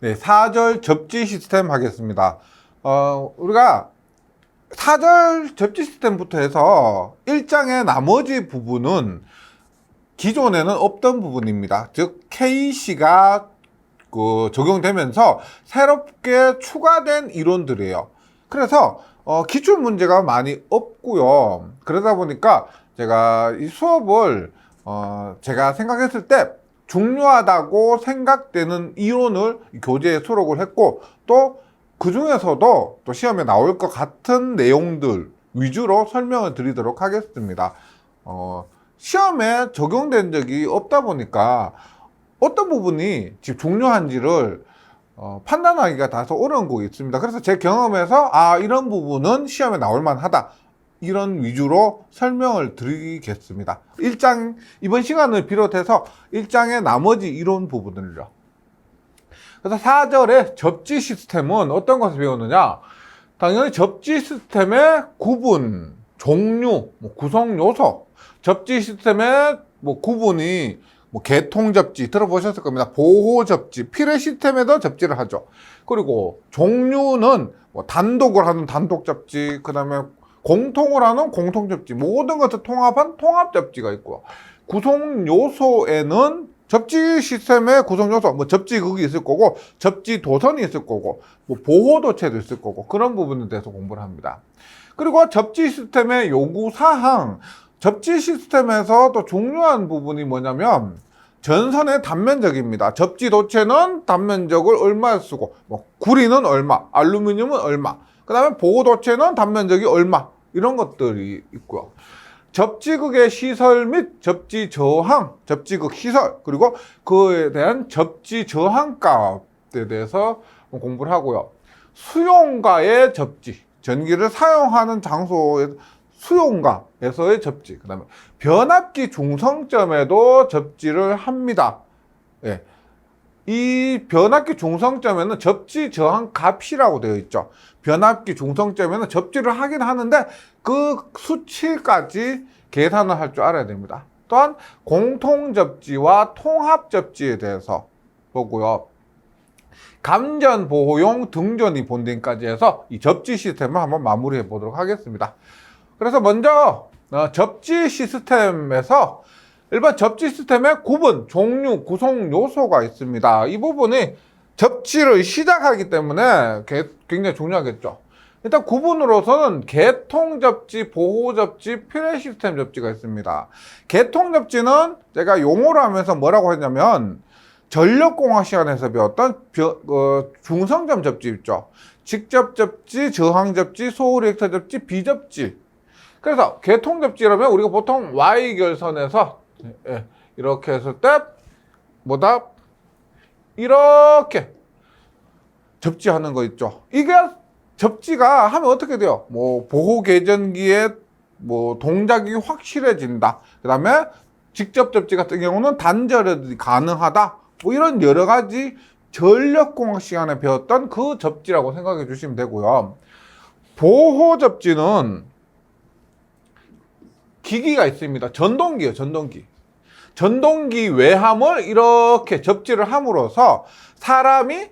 네, 사절 접지 시스템 하겠습니다. 우리가 사절 접지 시스템부터 해서 1장의 나머지 부분은 기존에는 없던 부분입니다. 즉 KC가 적용되면서 새롭게 추가된 이론들이에요. 그래서 기출 문제가 많이 없고요. 그러다 보니까 제가 이 수업을 제가 생각했을 때 중요하다고 생각되는 이론을 교재에 수록을 했고, 또 그 중에서도 또 시험에 나올 것 같은 내용들 위주로 설명을 드리도록 하겠습니다. 시험에 적용된 적이 없다 보니까 어떤 부분이 지금 중요한지를 판단하기가 다소 어려운 거 있습니다. 그래서 제 경험에서 이런 부분은 시험에 나올 만하다, 이런 위주로 설명을 드리겠습니다. 1장, 이번 시간을 비롯해서 1장의 나머지 이론 부분을요. 그래서 4절의 접지 시스템은 어떤 것을 배우느냐? 당연히 접지 시스템의 구분, 종류, 구성 요소, 접지 시스템의 구분이 개통 접지 들어보셨을 겁니다. 보호 접지, 필해 시스템에도 접지를 하죠. 그리고 종류는 단독을 하는 단독 접지, 그 다음에 공통을 하는 공통 접지, 모든 것을 통합한 통합 접지가 있고, 구성 요소에는 접지 시스템의 구성 요소, 접지극이 있을 거고, 접지 도선이 있을 거고, 보호 도체도 있을 거고, 그런 부분에 대해서 공부를 합니다. 그리고 접지 시스템의 요구 사항, 접지 시스템에서 또 중요한 부분이 뭐냐면 전선의 단면적입니다. 접지 도체는 단면적을 얼마 쓰고, 구리는 얼마, 알루미늄은 얼마, 그 다음에 보호 도체는 단면적이 얼마, 이런 것들이 있고요. 접지극의 시설 및 접지 저항, 접지극 시설, 그리고 그에 대한 접지 저항값에 대해서 공부를 하고요. 수용가의 접지, 전기를 사용하는 장소에 수용가에서의 접지, 그 다음에 변압기 중성점에도 접지를 합니다. 예. 이 변압기 중성점에는 접지 저항 값이라고 되어 있죠. 변압기 중성점에는 접지를 하긴 하는데 그 수치까지 계산을 할 줄 알아야 됩니다. 또한 공통 접지와 통합 접지에 대해서 보고요. 감전 보호용 등전이 본딩까지 해서 이 접지 시스템을 한번 마무리해 보도록 하겠습니다. 그래서 먼저 접지 시스템에서 일반 접지 시스템의 구분, 종류, 구성 요소가 있습니다. 이 부분이 접지를 시작하기 때문에 굉장히 중요하겠죠. 일단 구분으로서는 개통 접지, 보호 접지, 필해 시스템 접지가 있습니다. 개통 접지는 제가 용어로 하면서 뭐라고 했냐면 전력공학 시간에서 배웠던 중성점 접지 있죠. 직접 접지, 저항 접지, 소리액터 접지, 비접지. 그래서 개통 접지라면 우리가 보통 Y결선에서 이렇게 했을 때 이렇게 접지하는 거 있죠. 이게 접지가 하면 어떻게 돼요? 보호 계전기의 동작이 확실해진다. 그 다음에 직접 접지 같은 경우는 단절이 가능하다. 이런 여러 가지 전력공학 시간에 배웠던 그 접지라고 생각해 주시면 되고요. 보호 접지는 기기가 있습니다. 전동기예요, 전동기. 전동기 외함을 이렇게 접지를 함으로써 사람이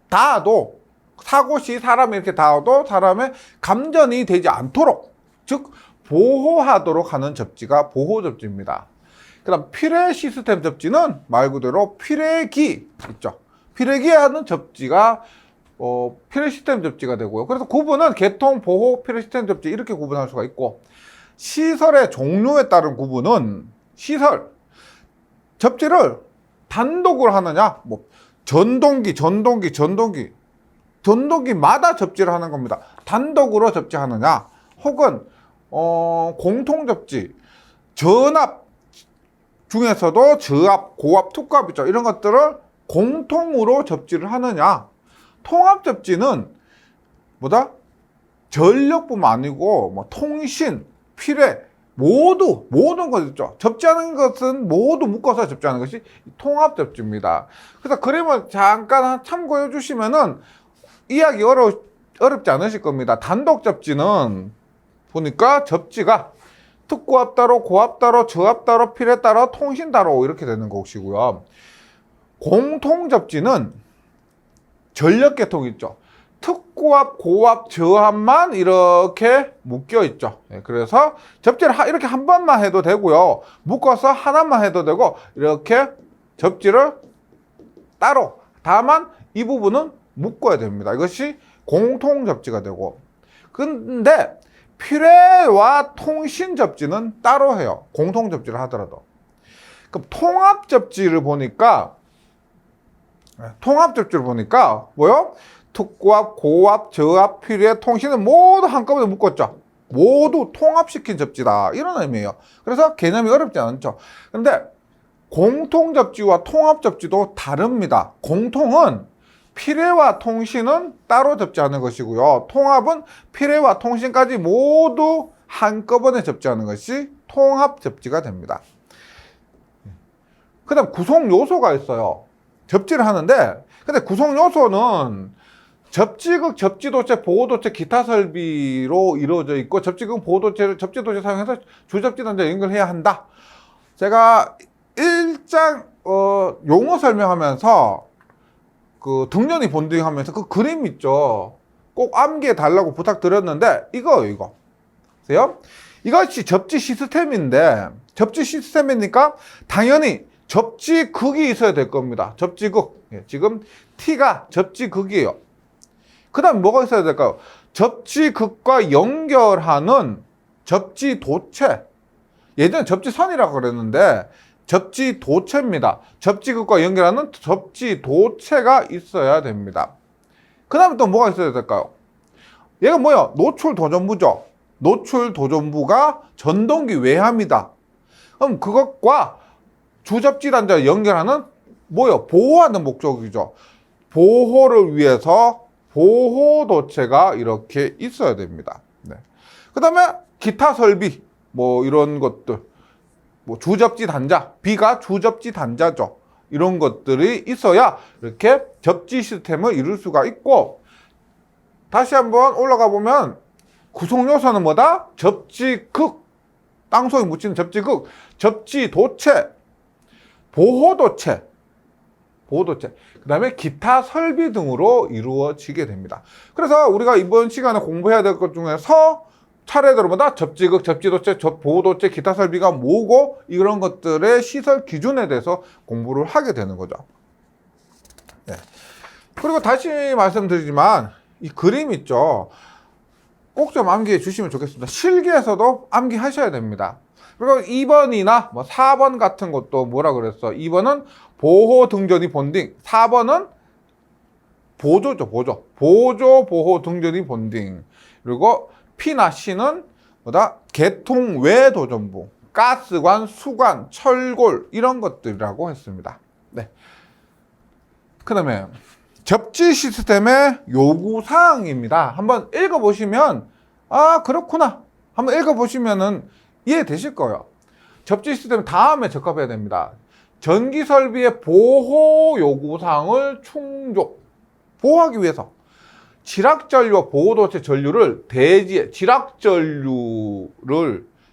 닿아도, 사고 시 사람이 이렇게 닿아도 사람의 감전이 되지 않도록, 즉 보호하도록 하는 접지가 보호 접지입니다. 그 다음 필해 시스템 접지는 말 그대로 필해기 있죠. 필해기에 하는 접지가 필해 시스템 접지가 되고요. 그래서 구분은 개통, 보호, 필해 시스템 접지 이렇게 구분할 수가 있고, 시설의 종류에 따른 구분은 시설, 접지를 단독으로 하느냐, 전동기마다 접지를 하는 겁니다. 단독으로 접지하느냐, 혹은 공통 접지, 전압 중에서도 저압, 고압, 특고압 있죠. 이런 것들을 공통으로 접지를 하느냐, 통합 접지는 전력뿐만 아니고 통신, 필해, 모든 것 있죠. 접지하는 것은 모두 묶어서 접지하는 것이 통합 접지입니다. 그래서 그림을 잠깐 참고해 주시면은 이해하기 어렵지 않으실 겁니다. 단독 접지는 보니까 접지가 특고압 따로, 고압 따로, 저압 따로, 필해 따로, 통신 따로 이렇게 되는 것이고요. 공통 접지는 전력계통 있죠. 특고압, 고압, 저압만 이렇게 묶여 있죠. 그래서 접지를 이렇게 한 번만 해도 되고요. 묶어서 하나만 해도 되고, 이렇게 접지를 따로, 다만 이 부분은 묶어야 됩니다. 이것이 공통 접지가 되고, 근데 필요와 통신 접지는 따로 해요. 공통 접지를 하더라도. 그럼 통합 접지를 보니까 뭐요? 특고압, 고압, 저압, 필요의 통신은 모두 한꺼번에 묶었죠. 모두 통합시킨 접지다, 이런 의미예요. 그래서 개념이 어렵지 않죠. 근데 공통 접지와 통합 접지도 다릅니다. 공통은 필요와 통신은 따로 접지하는 것이고요. 통합은 필요와 통신까지 모두 한꺼번에 접지하는 것이 통합 접지가 됩니다. 그 다음 구성 요소가 있어요. 접지를 하는데, 근데 구성 요소는 접지극, 접지도체, 보호도체, 기타 설비로 이루어져 있고, 접지극, 보호도체를 접지도체 사용해서 주접지 단자 연결해야 한다. 제가 1장 용어 설명하면서 그 등연히 본딩하면서 그 그림 있죠. 꼭 암기해 달라고 부탁드렸는데, 이거 보세요. 이것이 접지 시스템인데, 접지 시스템이니까 당연히 접지극이 있어야 될 겁니다. 접지극. 지금 T가 접지극이에요. 그 다음 뭐가 있어야 될까요? 접지극과 연결하는 접지도체. 예전에 접지선이라고 그랬는데 접지도체입니다. 접지극과 연결하는 접지도체가 있어야 됩니다. 그 다음에 또 뭐가 있어야 될까요? 얘가 뭐야? 노출도전부죠. 노출도전부가 전동기 외합니다. 그럼 그것과 주접지 단자를 연결하는 뭐요? 보호하는 목적이죠. 보호를 위해서 보호도체가 이렇게 있어야 됩니다. 네. 그 다음에 기타 설비, 뭐 이런 것들, 뭐 주접지 단자, B가 주접지 단자죠. 이런 것들이 있어야 이렇게 접지 시스템을 이룰 수가 있고, 다시 한번 올라가 보면 구성 요소는 뭐다? 접지극, 땅속에 묻히는 접지극, 접지도체, 보호도체, 그 다음에 기타 설비 등으로 이루어지게 됩니다. 그래서 우리가 이번 시간에 공부해야 될 것 중에서 차례대로 보다 접지극, 접지도체, 보호도체, 기타 설비가 뭐고, 이런 것들의 시설 기준에 대해서 공부를 하게 되는 거죠. 네. 그리고 다시 말씀드리지만 이 그림 있죠. 꼭 좀 암기해 주시면 좋겠습니다. 실기에서도 암기하셔야 됩니다. 그리고 2번이나 뭐 4번 같은 것도 뭐라 그랬어? 2번은 보호 등전이 본딩, 4번은 보조죠, 보조. 보조 보호 등전이 본딩. 그리고 P나 C는 뭐다? 개통 외 도전부, 가스관, 수관, 철골, 이런 것들이라고 했습니다. 네. 그 다음에 접지 시스템의 요구사항입니다. 한번 읽어보시면, 아, 그렇구나. 한번 읽어보시면은 이해되실 거예요. 접지 시스템 다음에 적합해야 됩니다. 전기 설비의 보호 요구사항을 충족. 보호하기 위해서 지락전류와 보호도체 전류를 대지에,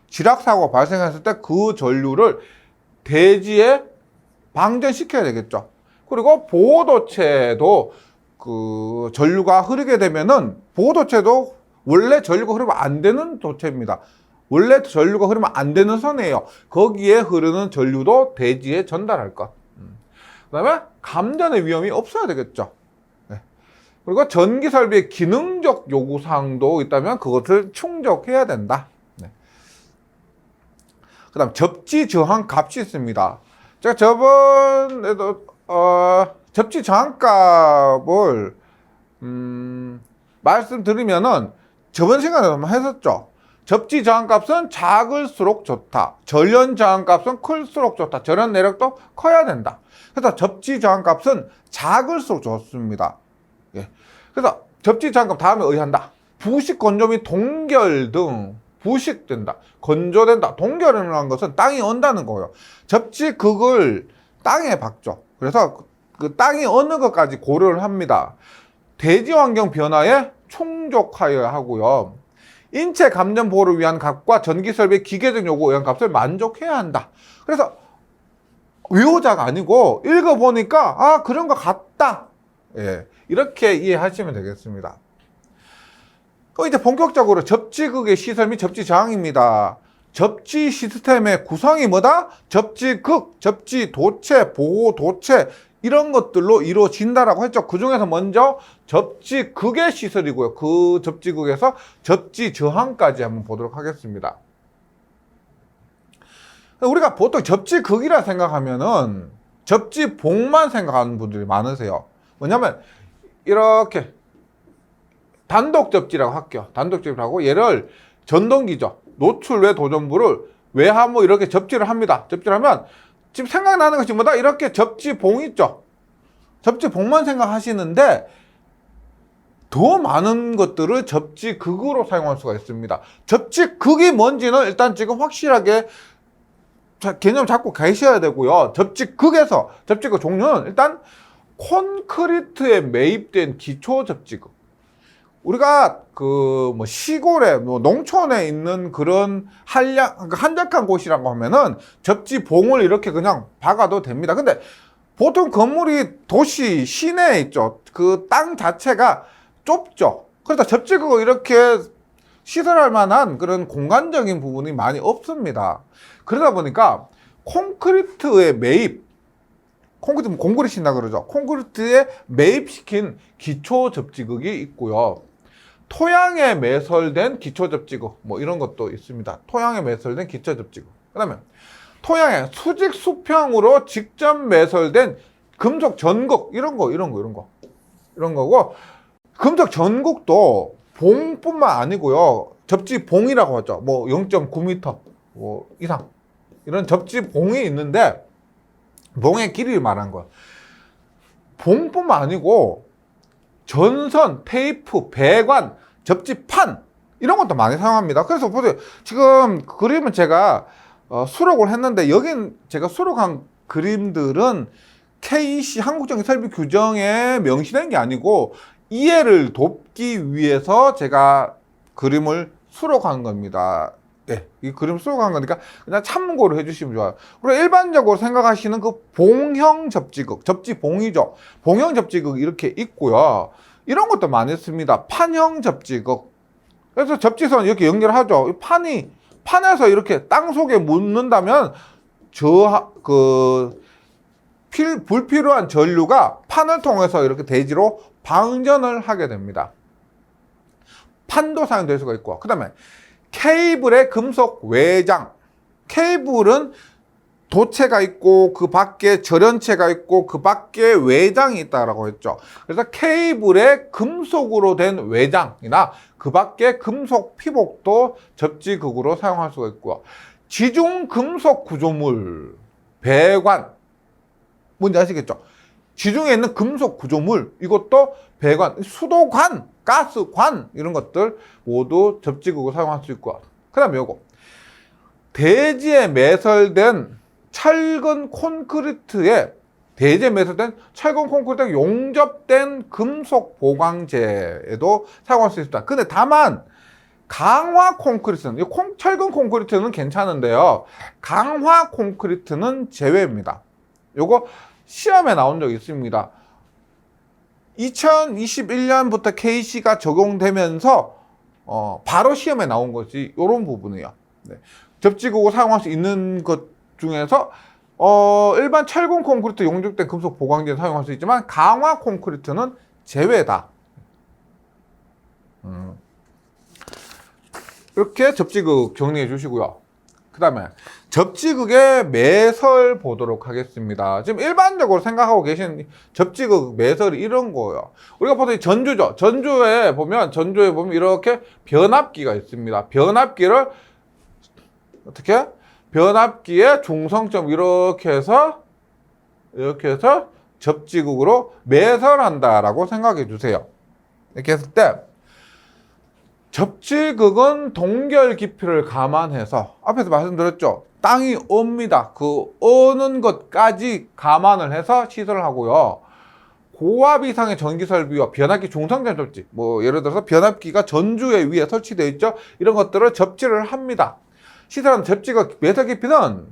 지락사고가 발생했을 때 그 전류를 대지에 방전시켜야 되겠죠. 그리고 보호도체도 그 전류가 흐르게 되면은, 보호도체도 원래 전류가 흐르면 안 되는 도체입니다. 원래 전류가 흐르면 안 되는 선이에요. 거기에 흐르는 전류도 대지에 전달할 것. 그 다음에 감전의 위험이 없어야 되겠죠. 네. 그리고 전기 설비의 기능적 요구사항도 있다면 그것을 충족해야 된다. 네. 그 다음 접지 저항 값이 있습니다. 제가 저번에도 접지 저항값을 말씀드리면은 저번 시간에 한번 했었죠. 접지 저항값은 작을수록 좋다. 절연 저항값은 클수록 좋다. 절연 내력도 커야 된다. 그래서 접지 저항값은 작을수록 좋습니다. 예. 그래서 접지 저항값 다음에 의한다. 부식, 건조 및 동결 등 부식된다. 건조된다. 동결이라는 것은 땅이 언다는 거예요. 접지극을 땅에 박죠. 그래서 그 땅이 어느 것까지 고려를 합니다. 대지 환경 변화에 충족하여야 하고요. 인체 감전 보호를 위한 값과 전기 설비 기계적 요구 의한 값을 만족해야 한다. 그래서 외우자가 아니고 읽어보니까 아, 그런 것 같다. 예, 이렇게 이해하시면 되겠습니다. 이제 본격적으로 접지극의 시설 및 접지 저항입니다. 접지 시스템의 구성이 뭐다? 접지극, 접지도체, 보호도체 이런 것들로 이루어진다라고 했죠. 그 중에서 먼저 접지극의 시설이고요. 그 접지극에서 접지 저항까지 한번 보도록 하겠습니다. 우리가 보통 접지극이라 생각하면은 접지봉만 생각하는 분들이 많으세요. 뭐냐면 이렇게 단독 접지라고 할게요. 단독 접지라고 얘를 전동기죠. 노출 외 도전부를 외화모 이렇게 접지를 합니다. 접지를 하면 지금 생각나는 것이 뭐다? 이렇게 접지봉 있죠. 접지봉만 생각하시는데 더 많은 것들을 접지극으로 사용할 수가 있습니다. 접지극이 뭔지는 일단 지금 확실하게 개념 잡고 계셔야 되고요. 접지극에서 접지극 종류는 일단 콘크리트에 매입된 기초 접지극. 우리가 시골에 농촌에 있는 그런 한적한 곳이라고 하면은 접지봉을 이렇게 그냥 박아도 됩니다. 근데 보통 건물이 도시 시내에 있죠. 그 땅 자체가 좁죠. 그래서 접지극을 이렇게 시설할 만한 그런 공간적인 부분이 많이 없습니다. 그러다 보니까 콘크리트에 매입, 콘크리트 공구리 신다 그러죠. 콘크리트에 매입시킨 기초 접지극이 있고요. 토양에 매설된 기초 접지극 이런 것도 있습니다. 토양에 매설된 기초 접지극. 그다음에 토양에 수직 수평으로 직접 매설된 금속 전극 이런 거고 금속 전극도 봉뿐만 아니고요. 접지봉이라고 하죠. 0.9m 이상 이런 접지봉이 있는데 봉의 길이를 말한 거예요. 봉뿐만 아니고 전선, 테이프, 배관, 접지판 이런 것도 많이 사용합니다. 그래서 보세요. 지금 그림은 제가 수록을 했는데 여긴 제가 수록한 그림들은 KEC 한국적인 설비 규정에 명시된 게 아니고 이해를 돕기 위해서 제가 그림을 수록한 겁니다. 네, 이 그림 수록한 거니까 그냥 참고를 해주시면 좋아요. 그리고 일반적으로 생각하시는 그 봉형 접지극, 접지봉이죠. 봉형 접지극 이렇게 있고요. 이런 것도 많이 씁니다. 판형 접지극. 그래서 접지선 이렇게 연결하죠. 판에서 이렇게 땅 속에 묻는다면 불필요한 전류가 판을 통해서 이렇게 대지로 방전을 하게 됩니다. 판도 사용될 수가 있고, 그 다음에 케이블의 금속 외장. 케이블은 도체가 있고 그 밖에 절연체가 있고 그 밖에 외장이 있다라고 했죠. 그래서 케이블의 금속으로 된 외장이나 그 밖에 금속 피복도 접지극으로 사용할 수가 있고요. 지중 금속 구조물, 배관 뭔지 아시겠죠? 지중해 있는 금속 구조물 이것도 배관, 수도관, 가스관 이런 것들 모두 접지극으로 사용할 수 있고, 그 다음에 요거 대지에 매설된 철근 콘크리트에 용접된 금속 보강재에도 사용할 수 있습니다. 근데 다만 강화 콘크리트는 철근 콘크리트는 괜찮은데요. 강화 콘크리트는 제외입니다. 요거 시험에 나온 적이 있습니다. 2021년부터 KC가 적용되면서 바로 시험에 나온 것이 이런 부분이에요. 네. 접지극으로 사용할 수 있는 것 중에서 일반 철근 콘크리트 용접된 금속 보강재는 사용할 수 있지만 강화 콘크리트는 제외다. 이렇게 접지극 정리해 주시고요. 그 다음에 접지극의 매설 보도록 하겠습니다. 지금 일반적으로 생각하고 계신 접지극 매설이 이런 거예요. 우리가 보통 전주죠. 전주에 보면 이렇게 변압기가 있습니다. 변압기를 어떻게? 변압기의 중성점 이렇게 해서 접지극으로 매설한다라고 생각해 주세요. 이렇게 했을 때 접지극은 동결 깊이를 감안해서 앞에서 말씀드렸죠. 땅이 옵니다. 그 어는 것까지 감안을 해서 시설을 하고요. 고압 이상의 전기 설비와 변압기 중성점 접지, 예를 들어서 변압기가 전주에 위에 설치되어 있죠. 이런 것들을 접지를 합니다. 시설한 접지극 매설 깊이는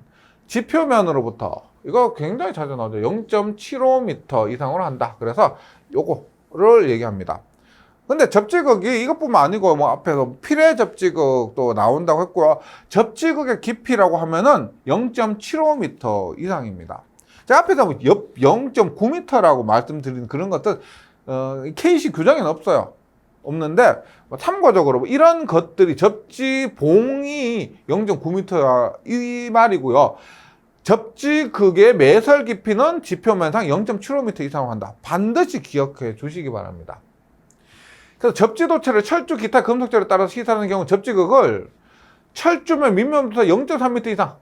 지표면으로부터 이거 굉장히 자주 나오죠. 0.75m 이상으로 한다. 그래서 요거를 얘기합니다. 근데 접지극이 이것뿐만 아니고 뭐 앞에서 피레 접지극도 나온다고 했고요. 접지극의 깊이라고 하면은 0.75m 이상입니다. 제가 앞에서 0.9m라고 말씀드린 그런 것들 KC 규정에는 없어요. 없는데 참고적으로 이런 것들이 접지봉이 0.9m 이 말이고요. 접지극의 매설 깊이는 지표면상 0.75m 이상으로 한다. 반드시 기억해 주시기 바랍니다. 그래서 접지도체를 철주, 기타 금속재를 따라서 시사하는 경우 접지극을 철주면 밑면부터 0.3m 이상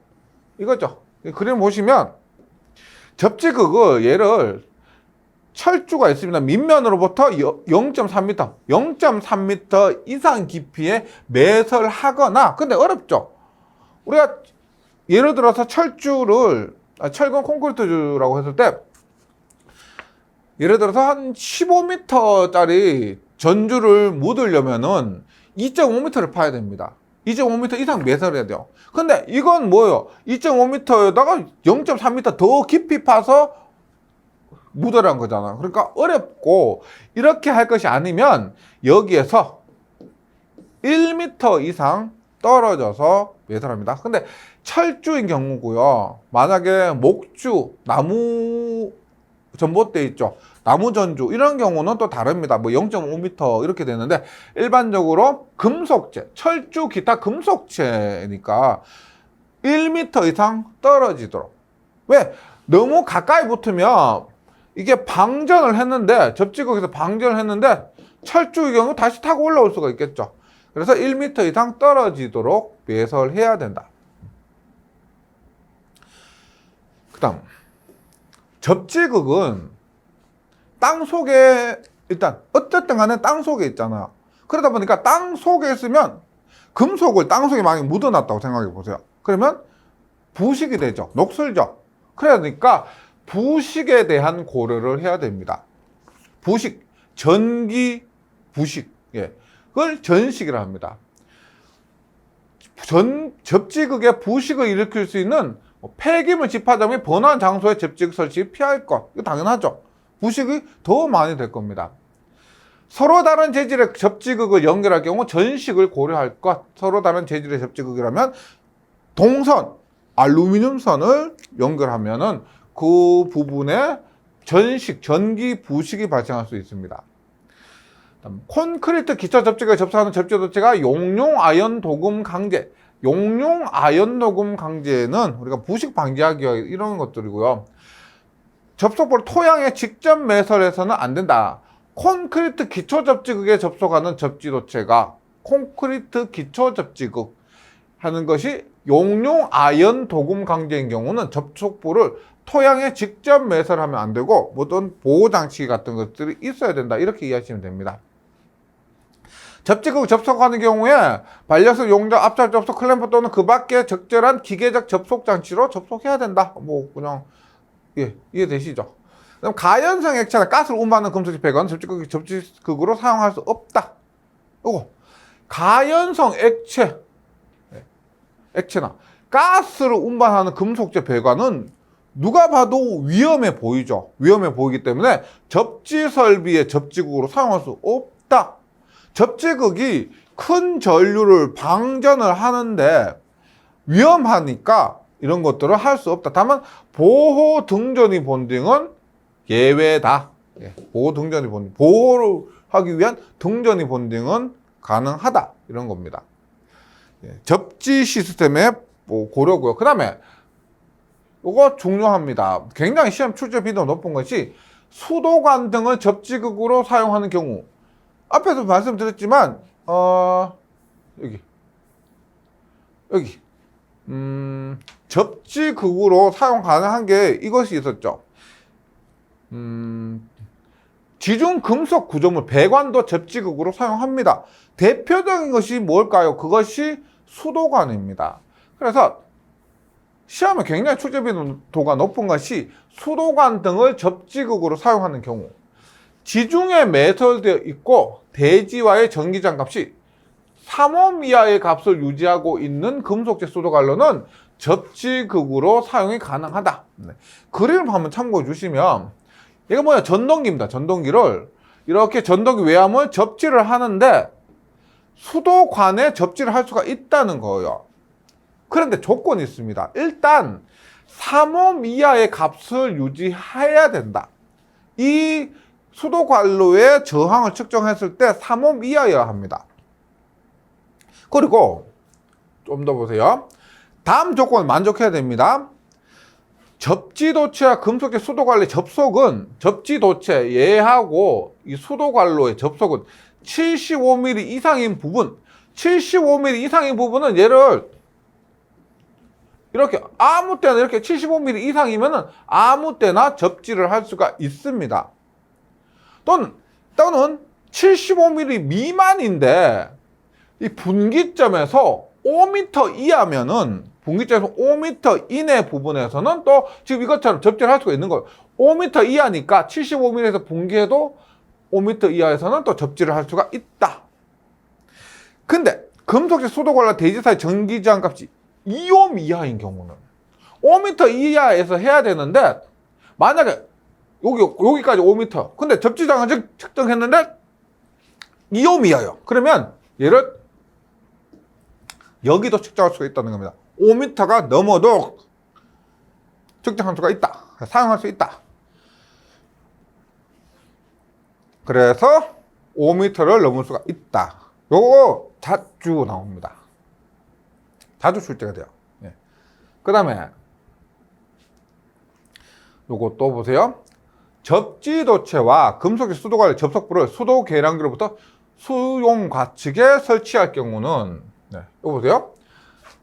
이거죠. 그림 보시면 접지극을 얘를 철주가 있습니다. 밑면으로부터 0.3m, 0.3m 이상 깊이에 매설하거나, 근데 어렵죠. 우리가 예를 들어서 철근 콘크리트주라고 했을 때, 예를 들어서 한 15m짜리 전주를 묻으려면은 2.5m를 파야 됩니다. 2.5m 이상 매설해야 돼요. 근데 이건 뭐예요? 2.5m에다가 0.3m 더 깊이 파서 묻으라는 거잖아. 그러니까 어렵고, 이렇게 할 것이 아니면 여기에서 1m 이상 떨어져서 매설합니다. 근데 철주인 경우고요. 만약에 목주, 나무 전봇대 있죠. 나무 전주 이런 경우는 또 다릅니다. 뭐 0.5m 이렇게 되는데 일반적으로 금속재, 철주, 기타 금속재니까 1m 이상 떨어지도록. 왜? 너무 가까이 붙으면 이게 방전을 했는데, 접지극에서 방전을 했는데 철주의 경우 다시 타고 올라올 수가 있겠죠. 그래서 1m 이상 떨어지도록 매설해야 된다. 그 다음 접지극은 땅 속에, 일단 어쨌든 간에 땅 속에 있잖아요. 그러다 보니까 땅 속에 있으면 금속을 땅 속에 많이 묻어놨다고 생각해 보세요. 그러면 부식이 되죠. 녹슬죠. 그러니까 부식에 대한 고려를 해야 됩니다. 부식, 전기 부식, 그걸 전식이라 합니다. 접지극의 부식을 일으킬 수 있는 폐기물 집화점이 번화한 장소에 접지극 설치 피할 것, 이거 당연하죠. 부식이 더 많이 될 겁니다. 서로 다른 재질의 접지극을 연결할 경우 전식을 고려할 것. 서로 다른 재질의 접지극이라면 동선, 알루미늄 선을 연결하면은 그 부분에 전식, 전기 부식이 발생할 수 있습니다. 콘크리트 기초 접지극에 접속하는 접지도체가 용융 아연 도금 강제. 용융 아연 도금 강제는 우리가 부식 방지하기 위해 이런 것들이고요. 접속부를 토양에 직접 매설해서는 안 된다. 콘크리트 기초 접지극에 접속하는 접지도체가 콘크리트 기초 접지극 하는 것이 용융 아연 도금 강제인 경우는 접촉부를 토양에 직접 매설하면 안 되고 모든 보호장치 같은 것들이 있어야 된다. 이렇게 이해하시면 됩니다. 접지극 접속하는 경우에 반려석, 용접, 앞살 접속, 클램프 또는 그 밖에 적절한 기계적 접속 장치로 접속해야 된다. 뭐 그냥 이해되시죠? 그럼 가연성 액체나 가스를 운반하는 금속지 배관 접지극으로 사용할 수 없다. 이거 가연성 액체나 가스를 운반하는 금속재 배관은 누가 봐도 위험해 보이죠. 위험해 보이기 때문에 접지 설비의 접지극으로 사용할 수 없다. 접지극이 큰 전류를 방전을 하는데 위험하니까 이런 것들을 할 수 없다. 다만 보호 등전이 본딩은 예외다. 보호 등전이 본딩, 보호를 하기 위한 등전이 본딩은 가능하다. 이런 겁니다. 접지 시스템의 고려고요. 그 다음에 이거 중요합니다. 굉장히 시험 출제 빈도가 높은 것이 수도관 등을 접지극으로 사용하는 경우. 앞에서 말씀드렸지만 여기 접지극으로 사용 가능한 게 이것이 있었죠. 지중 금속 구조물 배관도 접지극으로 사용합니다. 대표적인 것이 뭘까요? 그것이 수도관입니다. 그래서 시험에 굉장히 출제 빈도가 높은 것이 수도관 등을 접지극으로 사용하는 경우, 지중해 매설되어 있고 대지와의 전기장 값이 3옴 이하의 값을 유지하고 있는 금속재 수도관로는 접지극으로 사용이 가능하다. 네. 그림을 한번 참고해 주시면 이거 뭐야? 전동기입니다. 전동기를 이렇게 전동기 외암을 접지를 하는데 수도관에 접지를 할 수가 있다는 거예요. 그런데 조건이 있습니다. 일단 3옴 이하의 값을 유지해야 된다. 이 수도관로의 저항을 측정했을 때 3옴 이하여야 합니다. 그리고 좀 더 보세요. 다음 조건을 만족해야 됩니다. 접지도체와 금속재 수도관로의 접속은 접지도체 얘하고 이 수도관로의 접속은 75mm 이상인 부분, 75mm 이상인 부분은 얘를 이렇게 아무 때나 이렇게 75mm 이상이면은 아무 때나 접지를 할 수가 있습니다. 또는 75mm 미만인데 이 분기점에서 5m 이하면은 분기점에서 5m 이내 부분에서는 또 지금 이것처럼 접지를 할 수가 있는 거예요. 5m 이하니까 75mm에서 분기해도 5m 이하에서는 또 접지를 할 수가 있다. 근데 금속재 수도관로 대지 사이 전기저항 값이 2옴 이하인 경우는 5m 이하에서 해야 되는데 만약에 여기까지 5m 근데 접지저항을 측정했는데 2옴 이하예요. 그러면 얘를 여기도 측정할 수가 있다는 겁니다. 5m가 넘어도 측정할 수가 있다. 사용할 수 있다. 그래서 5m를 넘을 수가 있다. 요거 자주 나옵니다. 자주 출제가 돼요. 예. 그 다음에 요거 또 보세요. 접지도체와 금속의 수도관의 접속부를 수도 계량기로부터 수용 과측에 설치할 경우는 네, 이거 보세요.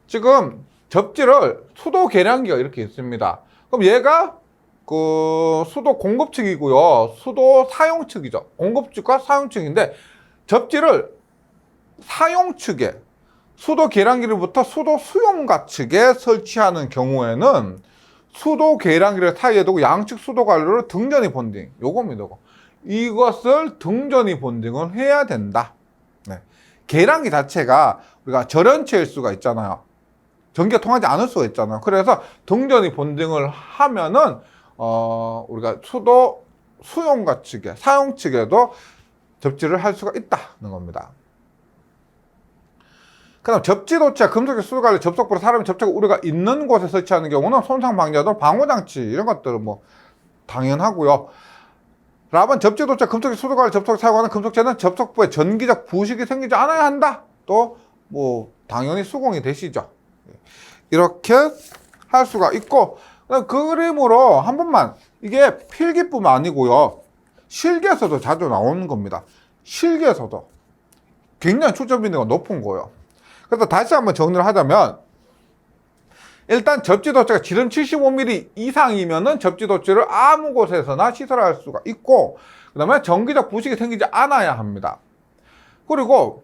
지금 접지를 수도 계량기가 이렇게 있습니다. 그럼 얘가 그 수도 공급 측이고요. 수도 사용 측이죠. 공급 측과 사용 측인데 접지를 사용 측에 수도 계량기로부터 수도 수용가 측에 설치하는 경우에는 수도 계량기를 사이에 두고 양측 수도 관로를 등전이 본딩. 요겁니다. 이것을 등전이 본딩을 해야 된다. 네. 계량기 자체가 우리가 절연체일 수가 있잖아요. 전기가 통하지 않을 수가 있잖아요. 그래서 등전이 본딩을 하면은 우리가 수도 수용가 측에 사용 측에도 접지를 할 수가 있다는 겁니다. 그다음 접지도체 금속의 수도관로 접속부로 사람이 접촉 우려가 있는 곳에 설치하는 경우는 손상 방지하도록 방호장치 이런 것들은 뭐 당연하고요. 라번 접지도체 금속의 수도관로 접속 사용하는 금속재는 접속부에 전기적 부식이 생기지 않아야 한다. 또 뭐 당연히 수긍이 되시죠. 이렇게 할 수가 있고 그림으로 한 번만 이게 필기뿐만 아니고요. 실기에서도 자주 나오는 겁니다. 실기에서도 굉장히 출제 빈도가 높은 거예요. 그래서 다시 한번 정리를 하자면 일단 접지도체가 지름 75mm 이상이면은 접지도체를 아무 곳에서나 시설할 수가 있고 그 다음에 전기적 부식이 생기지 않아야 합니다. 그리고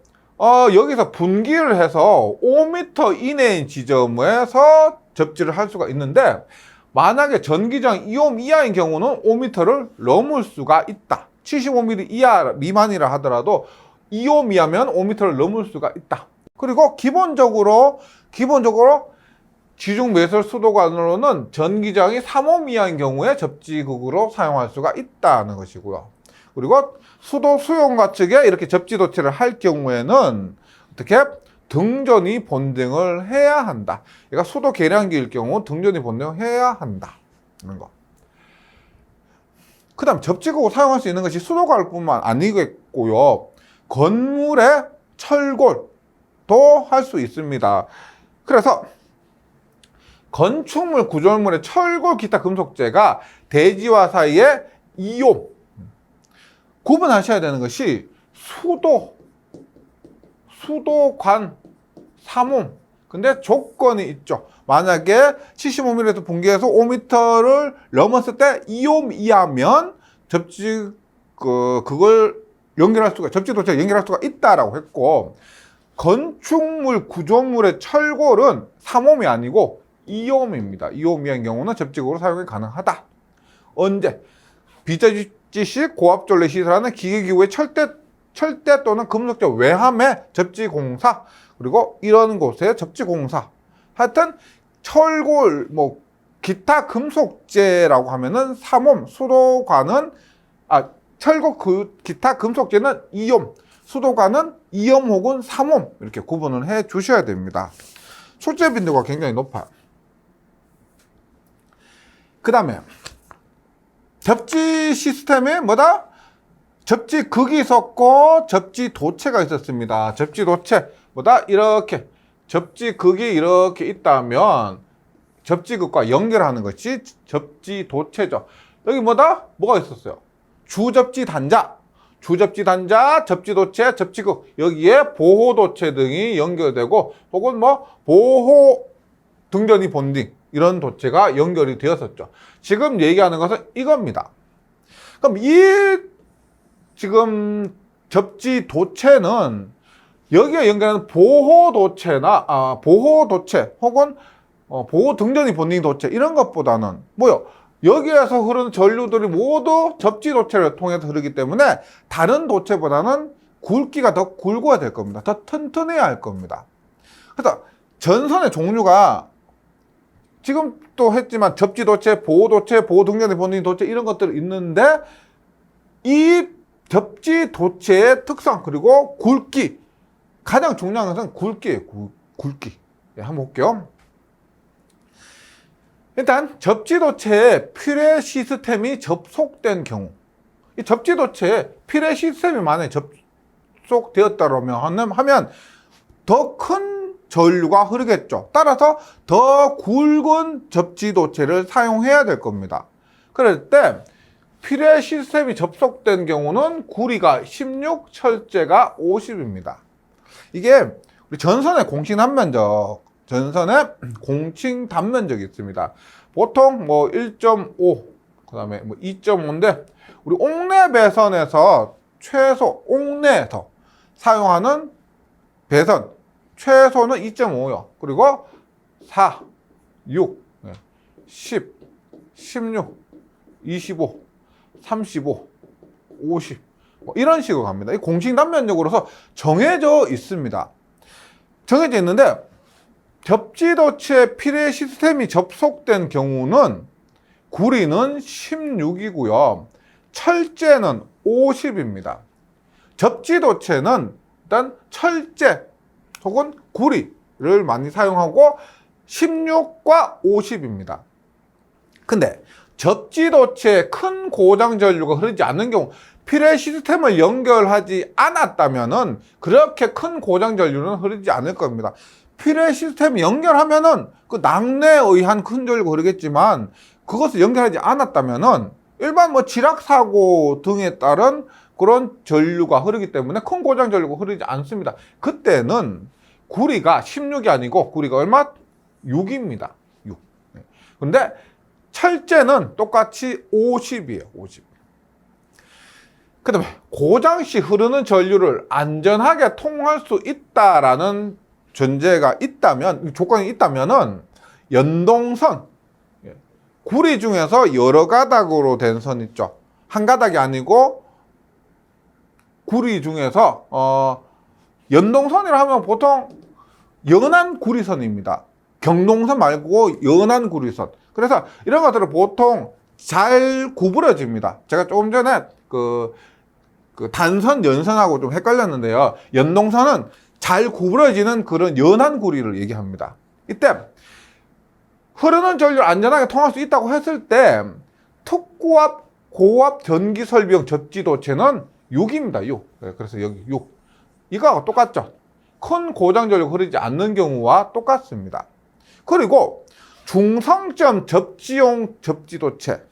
여기서 분기를 해서 5m 이내인 지점에서 접지를 할 수가 있는데 만약에 전기저항 2옴 이하인 경우는 5m를 넘을 수가 있다. 75mm 이하 미만이라 하더라도 2옴 이하면 5m를 넘을 수가 있다. 그리고 기본적으로 지중 매설 수도관으로는 전기저항이 3옴 이하인 경우에 접지극으로 사용할 수가 있다는 것이고요. 그리고 수도 수용가 측에 이렇게 접지도체를 할 경우에는 어떻게 등전이 본딩을 해야 한다. 얘가 수도 계량기일 경우 등전이 본딩을 해야 한다는 거. 그 다음 접지극으로 사용할 수 있는 것이 수도관뿐만 아니겠고요. 건물의 철골도 할 수 있습니다. 그래서 건축물 구조물의 철골 기타 금속재가 대지와 사이에 2옴 구분하셔야 되는 것이 수도관 3옴. 근데 조건이 있죠. 만약에 75mm에서 분기해서 5m를 넘었을 때 2옴 이하면 그걸 연결할 수가, 접지도체를 연결할 수가 있다라고 했고, 건축물 구조물의 철골은 3옴이 아니고 2옴입니다. 2옴 이하인 경우는 접지극으로 사용이 가능하다. 언제? 비자지식 고압전래 시설하는 기계기구의 철대 또는 금속재 외함의 접지공사, 그리고 이런 곳의 접지공사. 하여튼 철골, 뭐 기타 금속재라고 하면은 3옴, 수도관은 철골 기타 금속재는 2옴, 수도관은 2옴 혹은 3옴 이렇게 구분을 해 주셔야 됩니다. 출제 빈도가 굉장히 높아요. 그 다음에 접지 시스템에 뭐다? 접지 극이 있었고 접지 도체가 있었습니다. 접지 도체 뭐다? 이렇게 접지 극이 이렇게 있다면 접지 극과 연결하는 것이 접지 도체죠. 여기 뭐다? 뭐가 있었어요? 주접지 단자, 주접지 단자, 접지 도체, 접지 극, 여기에 보호 도체 등이 연결되고 혹은 뭐 보호 등전이 본딩 이런 도체가 연결이 되었었죠. 지금 얘기하는 것은 이겁니다. 그럼 이 지금 접지 도체는 여기에 연결하는 보호 도체나 보호 도체 혹은 보호 등전이 본딩 도체 이런 것보다는 뭐요? 여기에서 흐르는 전류들이 모두 접지 도체를 통해서 흐르기 때문에 다른 도체보다는 굵기가 더 굵어야 될 겁니다. 더 튼튼해야 할 겁니다. 그래서 전선의 종류가 지금 또 했지만 접지 도체, 보호 도체, 보호 등전이 본딩 도체 이런 것들이 있는데 이 접지 도체의 특성 그리고 굵기 가장 중요한 것은 굵기예요. 굵기. 네, 한번 볼게요. 일단 접지 도체에 필해 시스템이 접속된 경우 이 접지 도체에 필해 시스템이 만약에 접속되었다면 하면 더 큰 전류가 흐르겠죠. 따라서 더 굵은 접지 도체를 사용해야 될 겁니다. 그럴 때 필해 시스템이 접속된 경우는 구리가 16, 철제가 50입니다. 이게 우리 전선의 공칭 단면적, 전선의 공칭 단면적이 있습니다. 보통 뭐 1.5, 그 다음에 뭐 2.5인데, 우리 옥내 배선에서 최소, 옥내에서 사용하는 배선, 최소는 2.5요. 그리고 4, 6, 10, 16, 25, 35, 50, 뭐 이런 식으로 갑니다. 이 공칭 단면적으로서 정해져 있습니다. 정해져 있는데, 접지 도체 필해 시스템이 접속된 경우는 구리는 16이고요. 철제는 50입니다. 접지 도체는 일단 철제 혹은 구리를 많이 사용하고 16과 50입니다. 근데 접지 도체에 큰 고장 전류가 흐르지 않는 경우 필해 시스템을 연결하지 않았다면은 그렇게 큰 고장 전류는 흐르지 않을 겁니다. 필해 시스템 연결하면은 그 낙뢰에 의한 큰 전류가 흐르겠지만 그것을 연결하지 않았다면은 일반 뭐 지락 사고 등에 따른 그런 전류가 흐르기 때문에 큰 고장 전류가 흐르지 않습니다. 그때는 구리가 16이 아니고 구리가 얼마? 6입니다. 6. 근데 철제는 똑같이 50이에요. 50. 그 다음에 고장시 흐르는 전류를 안전하게 통할 수 있다라는 전제가 있다면, 조건이 있다면은 연동선, 구리 중에서 여러 가닥으로 된 선 있죠. 한 가닥이 아니고 구리 중에서 연동선이라 하면 보통 연한 구리선입니다. 경동선 말고 연한 구리선. 그래서 이런 것들은 보통 잘 구부러집니다. 제가 조금 전에 그 단선, 연선하고 좀 헷갈렸는데요. 연동선은 잘 구부러지는 그런 연한 구리를 얘기합니다. 이때 흐르는 전류를 안전하게 통할 수 있다고 했을 때 특고압, 고압 전기 설비용 접지 도체는 6입니다. 6. 그래서 여기 6. 이거하고 똑같죠. 큰 고장 전류가 흐르지 않는 경우와 똑같습니다. 그리고 중성점 접지용 접지 도체,